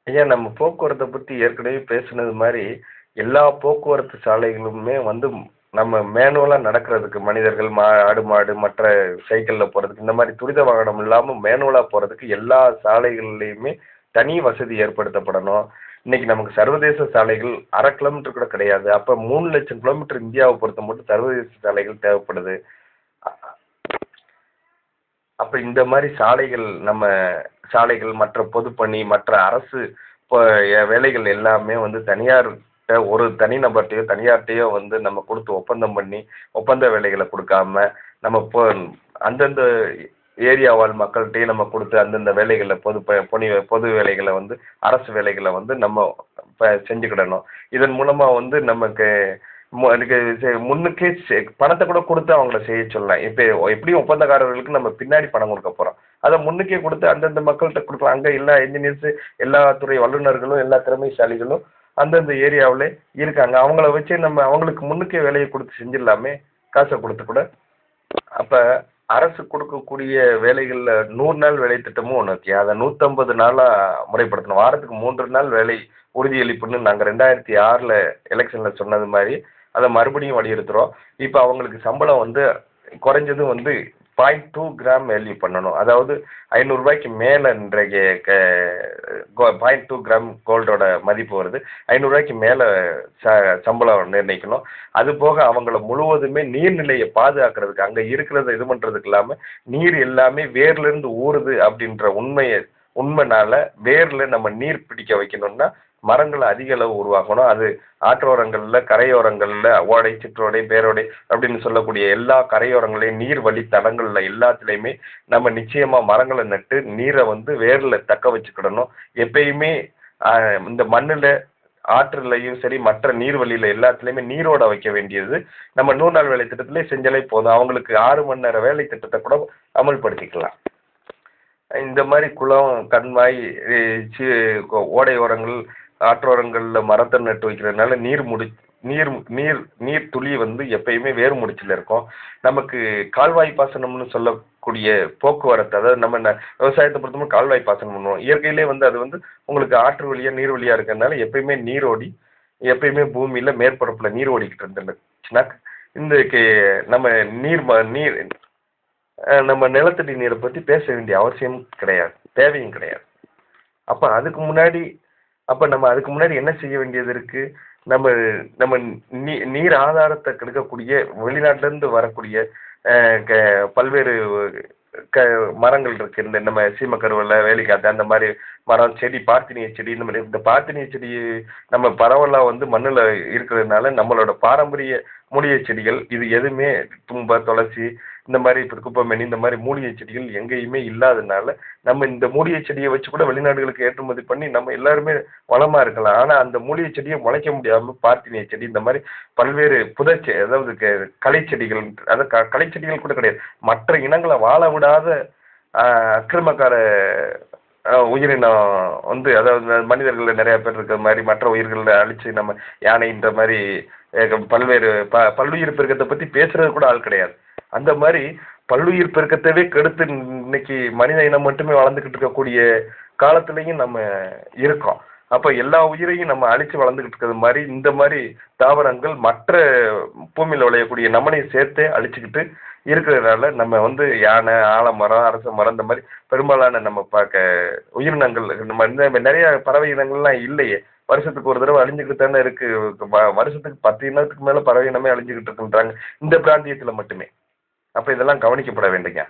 ஐயா நம்ம போக்குவரத்த பத்தி ஏற்கனவே பேசுனது மாரி, எல்லா போக்குவரத்து சாலைகளுமே வந்து நம்ம மேனுவலா நடக்கிறதுக்கு மனிதர்கள், ஆடு, மாடு மற்ற சைக்கிள்ல போறதுக்கு, இந்த மாரி துரித வாகனம் இல்லாம மேனுவலா போறதுக்கு எல்லா சாலைகள்லயுமே தனி வசதி ஏற்படுத்தப்படணும். இன்னைக்கு நமக்கு சர்வதேச சாலைகள் 1/2 கிலோமீட்டர் கூட கிடையாது. அப்ப 3,00,000 கிலோமீட்டர் இந்தியாவ பொறுத்த மட்டும் சர்வதேச சாலைகள் தேவைப்படுது. அ அப்ப இந்த மாரி சாலைகள் சாலைகள் மற்ற பொதுப்பணி, மற்ற அரசு இப்ப வேலைகள் எல்லாமே வந்து தனியார்ட்ட ஒரு தனிநபர்ட்டயோ, தனியார்ட்டயோ வந்து நம்ம குடுத்து ஒப்பந்தம் பண்ணி, ஒப்பந்த வேலைகள குடுக்காம, நம்ம அந்தந்த ஏரியா வாழ் மக்கள்ட்டயே நம்ம குடுத்து அந்தந்த வேலைகள பொது வேலைகள வந்து அரசு வேலைகள வந்து நம்ம செஞ்சுக்கிடணும். இதன் மூலமா வந்து நமக்கு அதுக்கு முன்னுக்கே பணத்த கூட குடுத்து அவங்கள செய்ய சொல்லலாம். இப்ப எப்படியும் ஒப்பந்தக்காரர்களுக்கு நம்ம பின்னாடி பணம் குடுக்க போறோம். அத முன்னுக்கே குடுத்து அந்தந்த மக்கள்ட்ட குடுக்கலாம். அங்க எல்லா என்ஜினியர்ஸ், எல்லா துறை வல்லுநர்களும், எல்லா திறமைசாலிகளும் அந்தந்த ஏரியாவுல இருக்காங்க. அவங்கள வச்சே நம்ம அவங்களுக்கு முன்னுக்கே வேலைய குடுத்து செஞ்சிடலாமே! காச குடுத்து கூட. அப்ப அரசு குடுக்கக்கூடிய வேலைகள்ல 100 நாள் வேலை திட்டமும் ஒண்ணு இருக்கு. அத 150 நாளா முறைப்படுத்தணும். வாரத்துக்கு 3 நாள் வேலை உறுதியளிப்புன்னு நாங்க 2006ல எலக்ஷன்ல சொன்னது மாரி, அத மறுபடியும் வலியுறுத்துறோம். இப்ப அவங்களுக்கு சம்பளம் வந்து குறைஞ்சது வந்து 0.2 கிராம் வேல்யூ பண்ணணும். அதாவது ரூ. 500க்கு மேல இன்றைய 0.2 கிராம் கோல்டோட மதிப்பு வருது. ரூ. 500க்கு மேல சம்பளம் நிர்ணயிக்கணும். அதுபோக அவங்கள முழுவதுமே நீர்நிலைய பாதுகாக்கிறதுக்கு, அங்க இருக்கிறத இது பண்றதுக்கு இல்லாம, நீர் எல்லாமே வேர்ல இருந்து ஊறுது அப்படின்ற உண்மைனால வேர்ல நம்ம நீர் பிடிக்க வைக்கணும்னா, மரங்கள அதிக அளவு உருவாக்கணும். அது ஆற்றோரங்கள்ல, கரையோரங்கள்ல, ஓடை, சிற்றோடை, பேரோடை அப்படின்னு சொல்லக்கூடிய எல்லா கரையோரங்களையும், நீர் வழி தடங்கள்ல எல்லாத்துலயுமே நம்ம நிச்சயமா மரங்கள நட்டு, நீர வந்து வேர்ல தக்க வச்சுக்கிடணும். எப்பயுமே இந்த மண்ணுல, ஆற்றுலயும் சரி, மற்ற நீர்வழியில எல்லாத்துலயுமே நீரோட வைக்க வேண்டியது நம்ம 100 நாள் வேலை திட்டத்திலே செஞ்சாலே போதும். அவங்களுக்கு 6 மணி நேர வேலை திட்டத்த கூட அமல்படுத்திக்கலாம். இந்த மாரி குளம், கண்மாய், இ சி ஓடை ஓரங்கள், ஆற்றோரங்கள்ல மரத்த நட்டு வைக்கிறதுனால நீர் நீர் நீர் துளி வந்து எப்பயுமே வேர் முடிச்சுல இருக்கும். நமக்கு கால்வாய் பாசனம்னு சொல்லக்கூடிய போக்குவரத்து, அதாவது நம்ம விவசாயத்த பொறுத்தவரைக்கும் கால்வாய் பாசனம் பண்ணுவோம். இயற்கையிலே வந்து அது வந்து உங்களுக்கு ஆற்று வழியா, நீர் வழியா இருக்கிறதுனால எப்பயுமே நீரோடி, எப்பயுமே பூமியில மேற்பரப்புல நீர் ஓடிக்கிட்டு இருந்துச்சுன்னா, இன்றைக்கு நம்ம நீர் நம்ம நிலத்தடி நீரை பத்தி பேச வேண்டிய அவசியம் கிடையாது. தேவையும் கிடையாது. அப்ப அதுக்கு முன்னாடி நம்ம அதுக்கு முன்னாடி என்ன செய்ய வேண்டியது இருக்கு? நம்ம நம்ம நீர் ஆதாரத்த கெடுக்கக்கூடிய வெளிநாட்டுல இருந்து வரக்கூடிய அ க பல்வேறு க மரங்கள் இருக்கு. இந்த நம்ம சீமக்கருவேல, வேலிக்காத்து அந்த மாரி மரம், செடி, பார்த்தினிய செடி இந்த பார்த்தினிய செடி நம்ம பரவலா வந்து மண்ணுல இருக்கிறதுனால நம்மளோட பாரம்பரிய மூலிகை செடிகள் இது எதுவுமே தும்ப, துளசி இந்த மாரி குப்பைமேனி இந்த மாரி மூலிகை செடிகள் எங்கேயுமே இல்லாதனால, நம்ம இந்த மூலிகை செடிய வச்சு கூட வெளிநாடுகளுக்கு ஏற்றுமதி பண்ணி நம்ம எல்லாருமே வளமா இருக்கலாம். ஆனா அந்த மூலிகை செடிய முளைக்க முடியாம பார்த்தினிய செடி இந்த மாரி பல்வேறு அதாவது களைச்செடிகள் களைச்செடிகள் கூட கிடையாது. மற்ற இனங்கள வாழ விடாத அ அக்கிரமக்கார உயிரினம் வந்து அதாவது மனிதர்கள்ல நெறைய பேர் இருக்கிற மாரி மற்ற உயிர்கள அழிச்சு நம்ம யானைன்ற மாரி பல்வேறு பல்லுயிர் பெருக்கத்த பத்தி பேசுறது கூட ஆள் கிடையாது. அந்த மாரி பல்லுயிர் பெருக்கத்தவே கெடுத்து இன்னைக்கு மனித இனம் மட்டுமே வளர்ந்துகிட்டு இருக்கக்கூடிய காலத்திலயும் நம்ம இருக்கோம். அப்ப எல்லா உயிரையும் நம்ம அழிச்சு வளர்ந்துகிட்டு இருக்கிறது மாரி, இந்த மாரி தாவரங்கள் மற்ற பூமியில விளையக்கூடிய நம்மளையும் சேர்த்தே அழிச்சுக்கிட்டு இருக்கிறதுனால, நம்ம வந்து யானை, ஆலமரம், அரச மரம் இந்த மாரி பெரும்பாலான நம்ம உயிரினங்கள் நம்ம நெறைய பறவை இனங்கள்லாம் இல்லையே! வருஷத்துக்கு ஒரு தடவ அழிஞ்சுக்கிட்டு தானே இருக்கு. வருஷத்துக்கு 10 இனத்துக்கு மேல பறவை இனமே அழிஞ்சுகிட்டு இருக்குன்றாங்க. இந்த பிராந்தியத்தில மட்டுமே. அப்ப இதெல்லாம் கவனிக்கப்பட வேண்டுங்க.